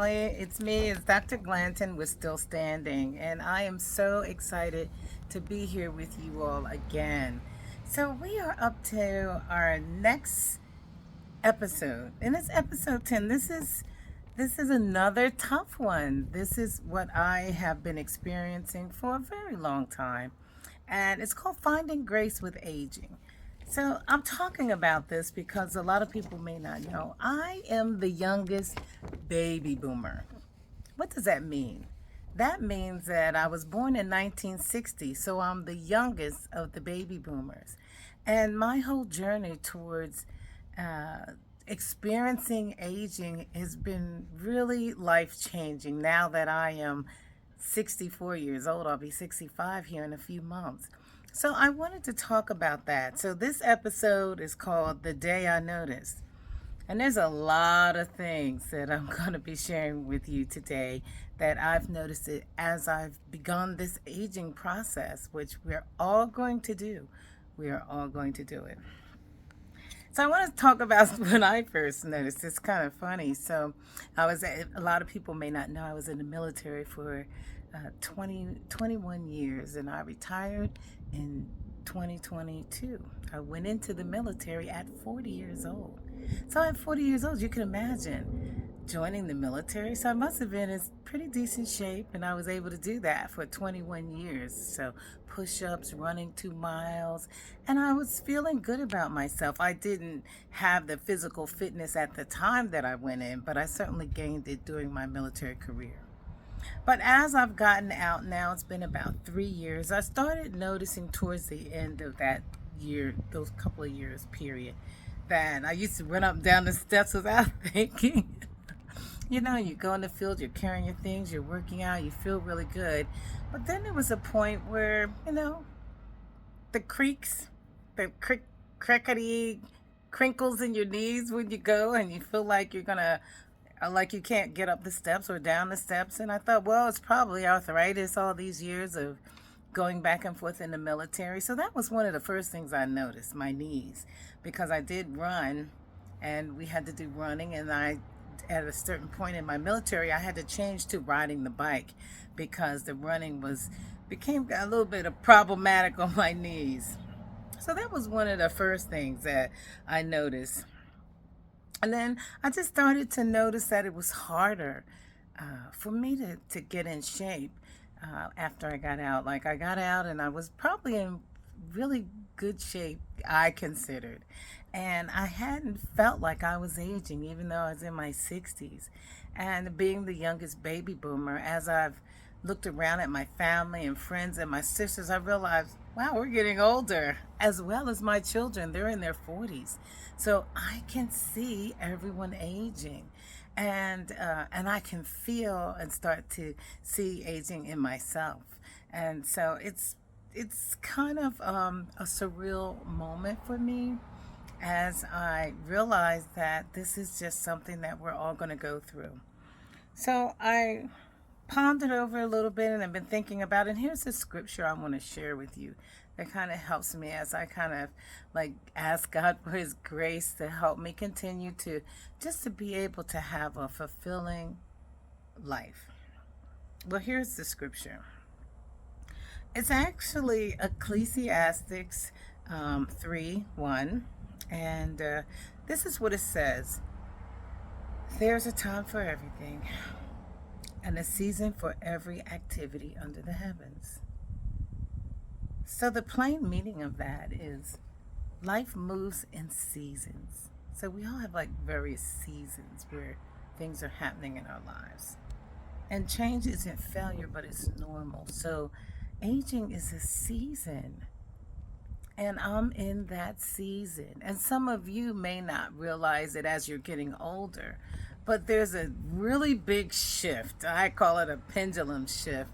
family. It's Dr. Glanton with Still Standing, and I am so excited to be here with you all again. So, we are up to our next episode, and it's episode 10. This is another tough one. This is what I have been experiencing for a very long time, and it's called Finding Grace with Aging. So, I'm talking about this because a lot of people may not know I am the youngest baby boomer. What does that mean? That means that I was born in 1960, so I'm the youngest of the baby boomers. And my whole journey towards uh, experiencing aging has been really life changing now that I am 64 years old. I'll be 65 here in a few months. So I wanted to talk about that. So this episode is called The Day I Noticed. And there's a lot of things that I'm going to be sharing with you today that I've noticed it as I've begun this aging process, which we're all going to do. We are all going to do it. So I want to talk about when I first noticed. It's kind of funny. So a lot of people may not know I was in the military for 21 years, and I retired in 2022. I went into the military at 40 years old. So at 40 years old, you can imagine joining the military. So I must have been in pretty decent shape, and I was able to do that for 21 years. So push ups, running 2 miles, and I was feeling good about myself. I didn't have the physical fitness at the time that I went in, but I certainly gained it during my military career. But as I've gotten out now, it's been about 3 years, I started noticing towards the end of that year, those couple of years period, that I used to run up and down the steps without thinking. You go in the field, you're carrying your things, you're working out, you feel really good. But then there was a point where, the creaks, the crickety crinkles in your knees when you go and you feel like you're going to like you can't get up the steps or down the steps. And I thought, well, it's probably arthritis, all these years of going back and forth in the military. So that was one of the first things I noticed, my knees, because I did run and we had to do running. And at a certain point in my military, I had to change to riding the bike because the running became a little bit of problematic on my knees. So that was one of the first things that I noticed. And then I just started to notice that it was harder for me to get in shape after I got out. Like I got out and I was probably in really good shape, I considered. And I hadn't felt like I was aging, even though I was in my 60s. And being the youngest baby boomer, as I've looked around at my family and friends and my sisters, I realized, wow, we're getting older, as well as my children. They're in their 40s. So I can see everyone aging. And I can feel and start to see aging in myself. And so it's kind of a surreal moment for me as I realize that this is just something that we're all going to go through. So I pondered over a little bit and I've been thinking about it. And here's the scripture I want to share with you that kind of helps me as I kind of like ask God for his grace to help me continue to just to be able to have a fulfilling life. Well, here's the scripture. It's actually Ecclesiastes 3:1. And this is what it says. There's a time for everything and a season for every activity under the heavens. So the plain meaning of that is life moves in seasons. So we all have like various seasons where things are happening in our lives. And change isn't failure, but it's normal. So aging is a season. And I'm in that season. And some of you may not realize it as you're getting older, but there's a really big shift. I call it a pendulum shift.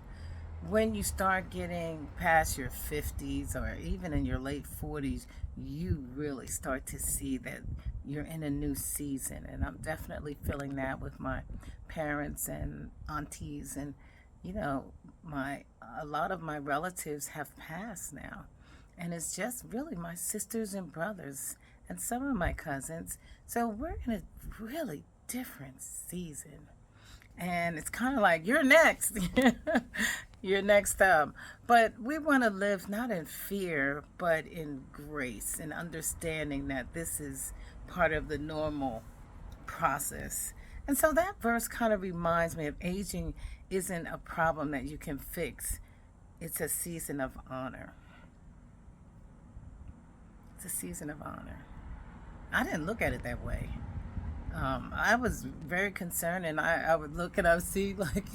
When you start getting past your 50s or even in your late 40s, you really start to see that you're in a new season. And I'm definitely feeling that with my parents and aunties. And, a lot of my relatives have passed now. And it's just really my sisters and brothers and some of my cousins. So we're in a really different season. And it's kind of like, you're next. You're next up. But we want to live not in fear, but in grace and understanding that this is part of the normal process. And so that verse kind of reminds me of aging isn't a problem that you can fix, it's a season of honor. It's a season of honor. I didn't look at it that way. I was very concerned, and I would look and I would see like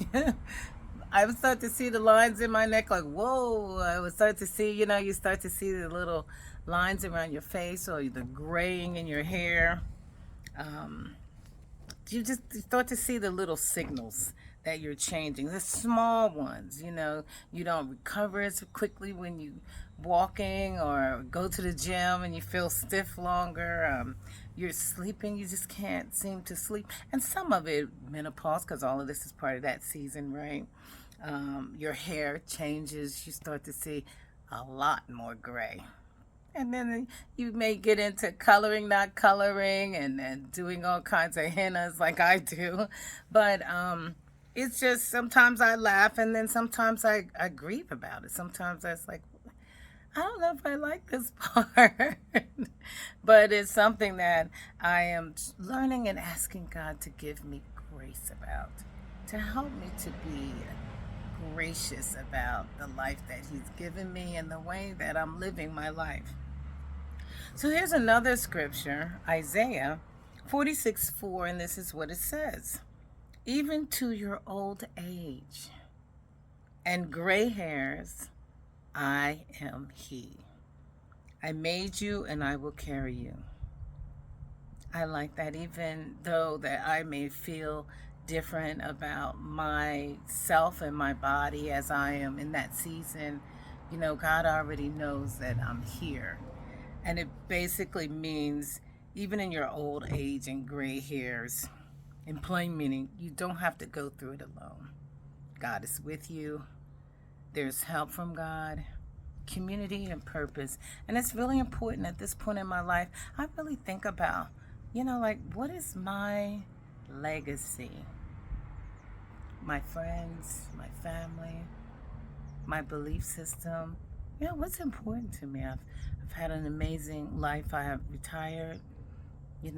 I would start to see the lines in my neck, like whoa. I would start to see, you start to see the little lines around your face or the graying in your hair. Um, you just start to see the little signals that you're changing, the small ones. You don't recover as quickly when you walking or go to the gym and you feel stiff longer. You're sleeping, you just can't seem to sleep, and some of it menopause, because all of this is part of that season, right? Your hair changes, you start to see a lot more gray. And then you may get into coloring, not coloring, and doing all kinds of hennas like I do. But it's just sometimes I laugh, and then sometimes I grieve about it. Sometimes I was like, I don't know if I like this part. But it's something that I am learning and asking God to give me grace about, to help me to be gracious about the life that He's given me and the way that I'm living my life. So here's another scripture, Isaiah 46:4, and this is what it says. Even to your old age and gray hairs, I am He. I made you and I will carry you. I like that, even though that I may feel different about myself and my body as I am in that season, God already knows that I'm here. And it basically means even in your old age and gray hairs, in plain meaning, you don't have to go through it alone. God is with you. There's help from God, community, and purpose. And it's really important at this point in my life. I really think about, like, what is my legacy? My friends, my family, my belief system. What's important to me? I've had an amazing life. I have retired.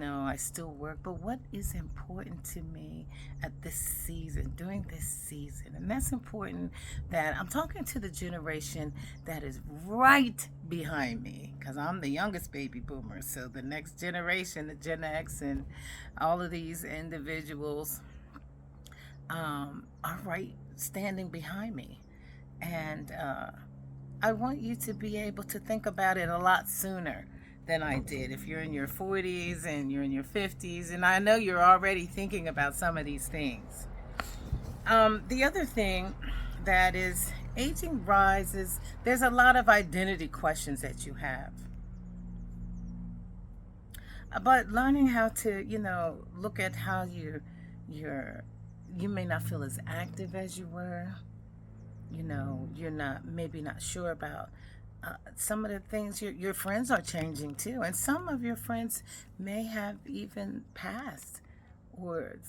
I still work, but what is important to me at this season, during this season? And that's important, that I'm talking to the generation that is right behind me, because I'm the youngest baby boomer. So the next generation, the Gen X, and all of these individuals are right standing behind me. And I want you to be able to think about it a lot sooner than I did. If you're in your 40s and you're in your 50s, and I know you're already thinking about some of these things. The other thing that is aging rises, there's a lot of identity questions that you have. But learning how to, look at how you may not feel as active as you were. You're maybe not sure about some of the things. Your friends are changing too, and some of your friends may have even passed, or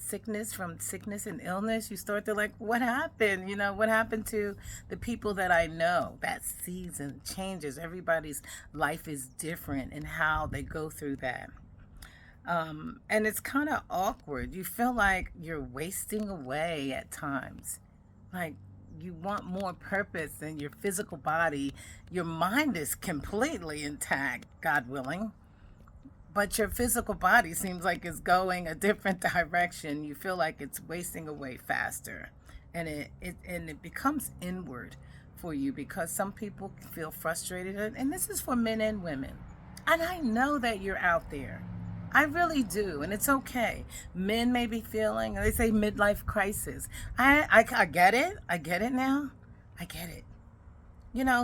from sickness and illness. You start to like, what happened? What happened to the people that I know? That season changes. Everybody's life is different and how they go through that. And it's kind of awkward. You feel like you're wasting away at times. Like, you want more purpose than your physical body. Your mind is completely intact, God willing, but your physical body seems like it's going a different direction. You feel like it's wasting away faster, and it becomes inward for you, because some people feel frustrated, and this is for men and women. And I know that you're out there. I really do, and it's okay. Men may be feeling, they say midlife crisis. I get it. I get it now. I get it.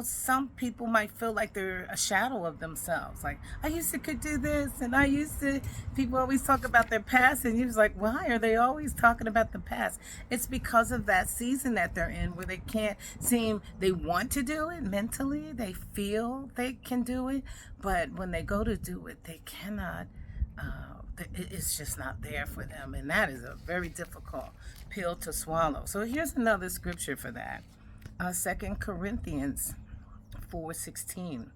Some people might feel like they're a shadow of themselves. Like, I used to could do this, and people always talk about their past, and you're just like, why are they always talking about the past? It's because of that season that they're in, where they can't seem, they want to do it mentally, they feel they can do it, but when they go to do it, they cannot it's just not there for them. And that is a very difficult pill to swallow. So here's another scripture for that. 2 Corinthians 4:16.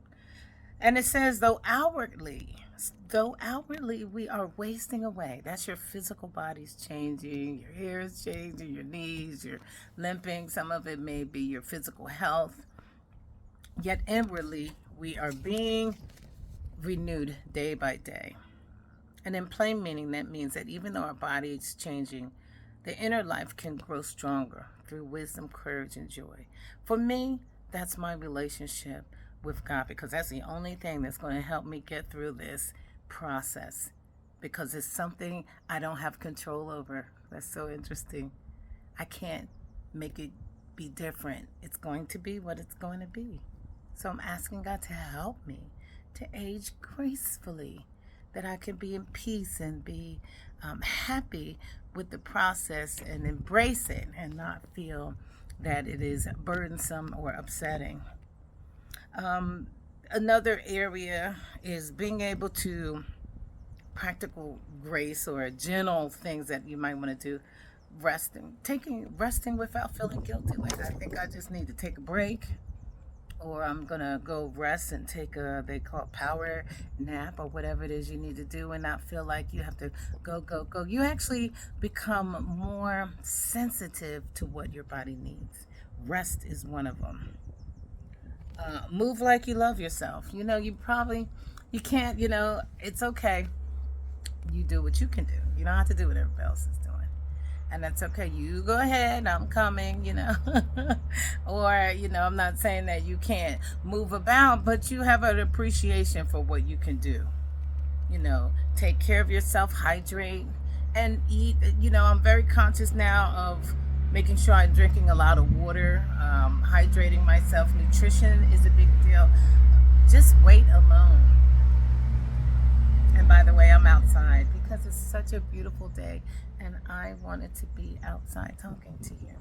And it says, though outwardly we are wasting away. That's your physical body's changing, your hair is changing, your knees, you're limping. Some of it may be your physical health. Yet inwardly we are being renewed day by day. And in plain meaning, that means that even though our body is changing, the inner life can grow stronger through wisdom, courage, and joy. For me, that's my relationship with God, because that's the only thing that's going to help me get through this process, because it's something I don't have control over. That's so interesting. I can't make it be different. It's going to be what it's going to be. So I'm asking God to help me to age gracefully, that I can be in peace and be happy with the process and embrace it and not feel that it is burdensome or upsetting. Another area is being able to practical grace or gentle things that you might want to do. Resting without feeling guilty. Like, I think I just need to take a break, or I'm gonna go rest and take they call it power nap, or whatever it is you need to do, and not feel like you have to go. You actually become more sensitive to what your body needs. Rest is one of them. Move like you love yourself. You can't, it's okay. You do what you can do. You don't have to do what everybody else is doing. And that's okay. You go ahead. I'm coming, or, I'm not saying that you can't move about, but you have an appreciation for what you can do. Take care of yourself, hydrate, and eat. I'm very conscious now of making sure I'm drinking a lot of water, hydrating myself. Nutrition is a big deal. Just weight alone. And by the way, I'm outside because it's such a beautiful day and I wanted to be outside talking to you.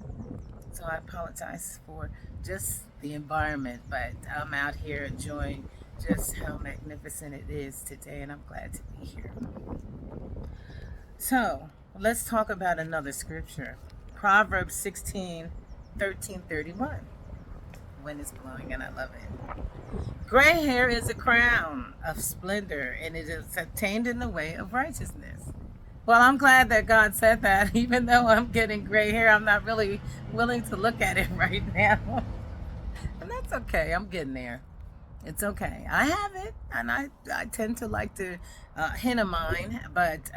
So I apologize for just the environment, but I'm out here enjoying just how magnificent it is today, and I'm glad to be here. So let's talk about another scripture. Proverbs 16:13-31. Wind is blowing and I love it. Gray hair is a crown of splendor, and it is attained in the way of righteousness. Well, I'm glad that God said that. Even though I'm getting gray hair, I'm not really willing to look at it right now. And that's okay. I'm getting there. It's okay. I have it, and I tend to like to henna mine, but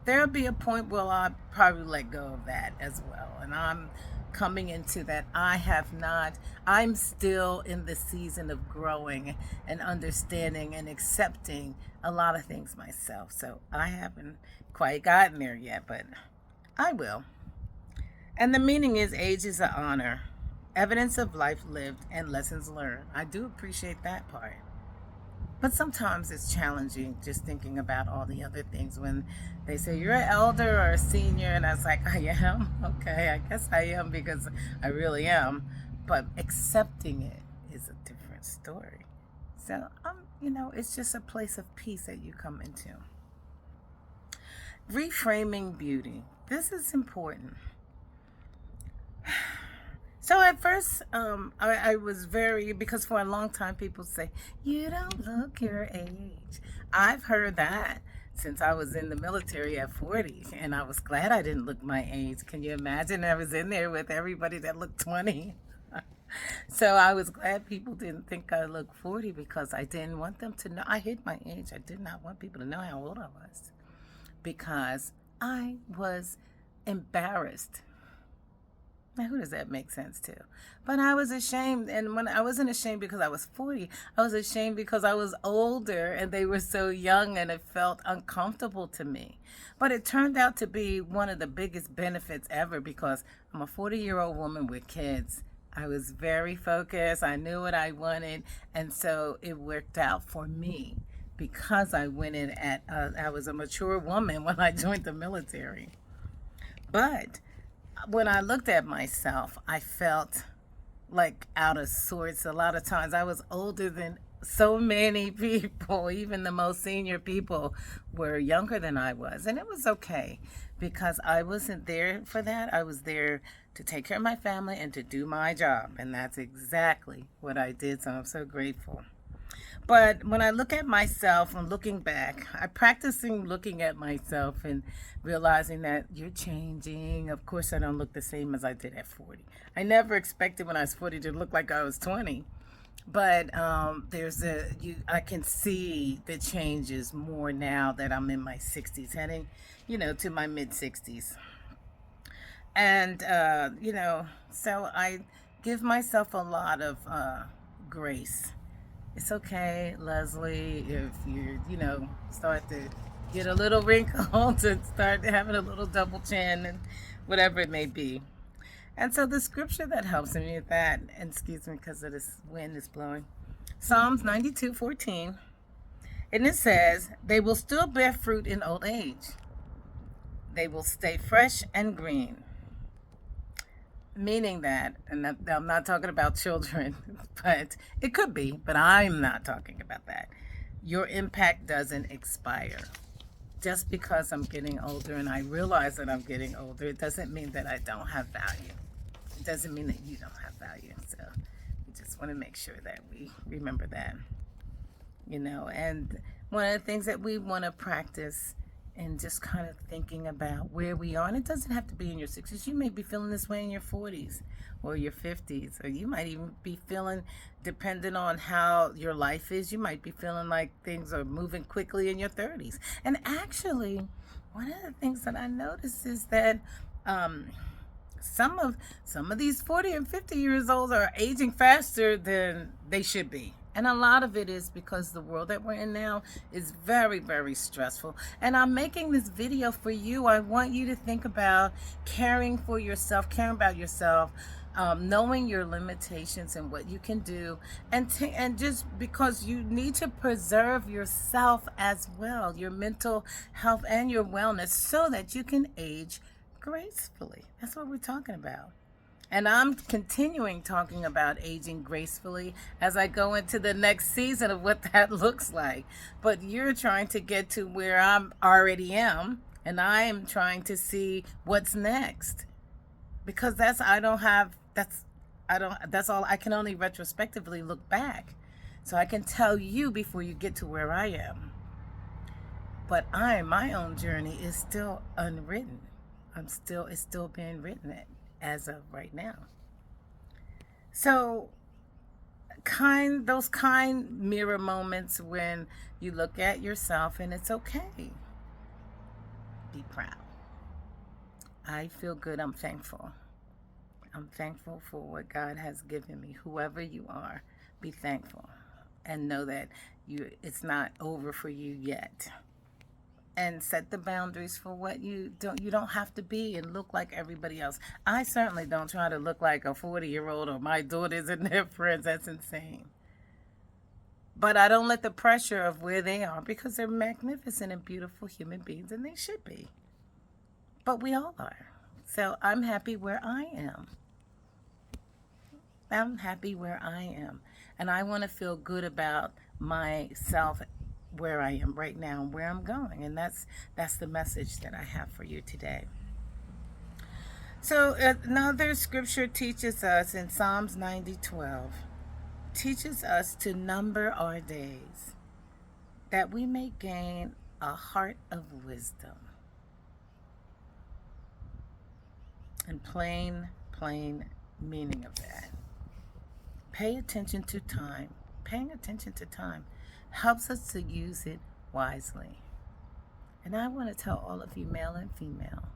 there'll be a point where I'll probably let go of that as well. And I'm coming into that. I'm still in the season of growing and understanding and accepting a lot of things myself. So I haven't quite gotten there yet, but I will. And the meaning is age is an honor, evidence of life lived, and lessons learned. I do appreciate that part. But sometimes it's challenging just thinking about all the other things when they say you're an elder or a senior, and I was like, I am? Okay, I guess I am because I really am. But accepting it is a different story. So, it's just a place of peace that you come into. Reframing beauty. This is important. So at first, I was because for a long time people say, you don't look your age. I've heard that since I was in the military at 40, and I was glad I didn't look my age. Can you imagine? I was in there with everybody that looked 20. So I was glad people didn't think I looked 40 because I didn't want them to know. I hid my age. I did not want people to know how old I was because I was embarrassed. Now, who does that make sense to? But I was ashamed, and when I wasn't ashamed because I was 40, I was ashamed because I was older and they were so young and it felt uncomfortable to me. But it turned out to be one of the biggest benefits ever because I'm a 40-year-old woman with kids. I was very focused. I knew what I wanted, and so it worked out for me because I went in I was a mature woman when I joined the military. But when I looked at myself, I felt like out of sorts. A lot of times I was older than so many people, even the most senior people, were younger than I was. And it was okay because I wasn't there for that. I was there to take care of my family and to do my job. And that's exactly what I did. So I'm so grateful. But when I look at myself and looking back, I'm practicing looking at myself and realizing that you're changing. Of course, I don't look the same as I did at 40. I never expected when I was 40 to look like I was 20. But I can see the changes more now that I'm in my 60s, heading, to my mid 60s. And, so I give myself a lot of grace. It's okay, Leslie, if start to get a little wrinkle to start having a little double chin and whatever it may be. And so the scripture that helps me with that, and excuse me because of this wind is blowing, Psalms 92:14, and it says, "They will still bear fruit in old age. They will stay fresh and green." Meaning that, and I'm not talking about children, but it could be, but I'm not talking about that. Your impact doesn't expire. Just because I'm getting older and I realize that I'm getting older, it doesn't mean that I don't have value. It doesn't mean that you don't have value. So we just want to make sure that we remember that. And one of the things that we want to practice and just kind of thinking about where we are, and it doesn't have to be in your 60s. You may be feeling this way in your 40s or your 50s, or you might even be feeling, depending on how your life is, you might be feeling like things are moving quickly in your 30s. And actually, one of the things that I noticed is that some of these 40 and 50 years old are aging faster than they should be. And a lot of it is because the world that we're in now is very, very stressful. And I'm making this video for you. I want you to think about caring for yourself, caring about yourself, knowing your limitations and what you can do. And just because you need to preserve yourself as well, your mental health and your wellness, so that you can age gracefully. That's what we're talking about. And I'm continuing talking about aging gracefully as I go into the next season of what that looks like. But you're trying to get to where I'm already am, and I am trying to see what's next. Because that's all I can only retrospectively look back. So I can tell you before you get to where I am. But my own journey is still unwritten. It's still being written as of right now. So those kind mirror moments when you look at yourself and it's okay. Be proud. I feel good. I'm thankful. I'm thankful for what God has given me. Whoever you are, be thankful and know that it's not over for you yet. And set the boundaries for what you don't have to be and look like everybody else. I certainly don't try to look like a 40-year-old or my daughters and their friends. That's insane. But I don't let the pressure of where they are, because they're magnificent and beautiful human beings, and they should be. But we all are. So I'm happy where I am. I'm happy where I am. And I want to feel good about myself where I am right now and where I'm going. And that's the message that I have for you today. So another scripture teaches us in Psalms 90:12, teaches us to number our days, that we may gain a heart of wisdom. And plain meaning of that. Pay attention to time. Paying attention to time helps us to use it wisely. And I want to tell all of you, male and female,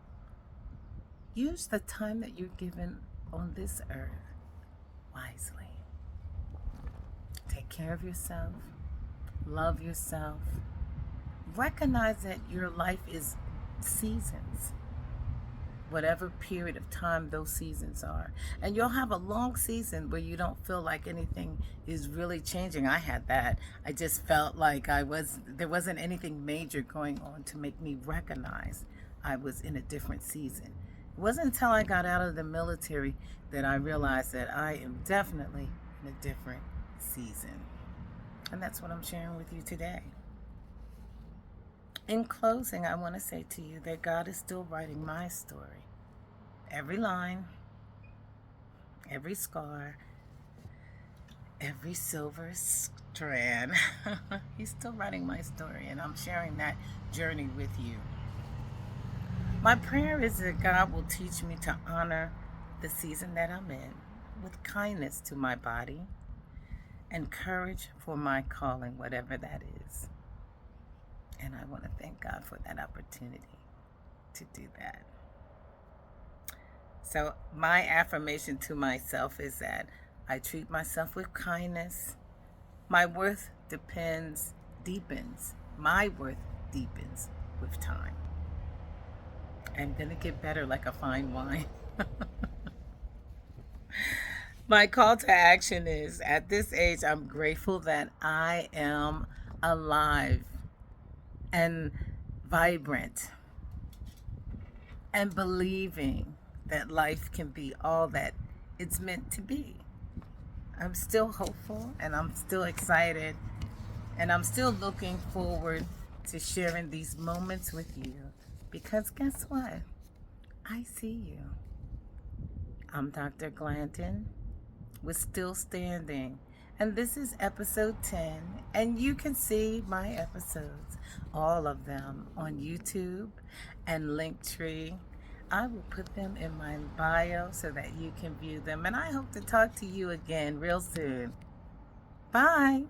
use the time that you're given on this earth wisely. Take care of yourself. Love yourself. Recognize that your life is seasons. Whatever period of time those seasons are. And you'll have a long season where you don't feel like anything is really changing. I had that. I just felt like there wasn't anything major going on to make me recognize I was in a different season. It wasn't until I got out of the military that I realized that I am definitely in a different season. And that's what I'm sharing with you today. In closing, I want to say to you that God is still writing my story. Every line, every scar, every silver strand. He's still writing my story, and I'm sharing that journey with you. My prayer is that God will teach me to honor the season that I'm in with kindness to my body and courage for my calling, whatever that is. And I want to thank God for that opportunity to do that. So, my affirmation to myself is that I treat myself with kindness. My worth deepens. My worth deepens with time. I'm going to get better like a fine wine. My call to action is at this age, I'm grateful that I am alive and vibrant and believing that life can be all that it's meant to be. I'm still hopeful and I'm still excited and I'm still looking forward to sharing these moments with you because guess what? I see you. I'm Dr. Glanton with Still Standing. And this is episode 10. And you can see my episodes, all of them, on YouTube and Linktree. I will put them in my bio so that you can view them. And I hope to talk to you again real soon. Bye.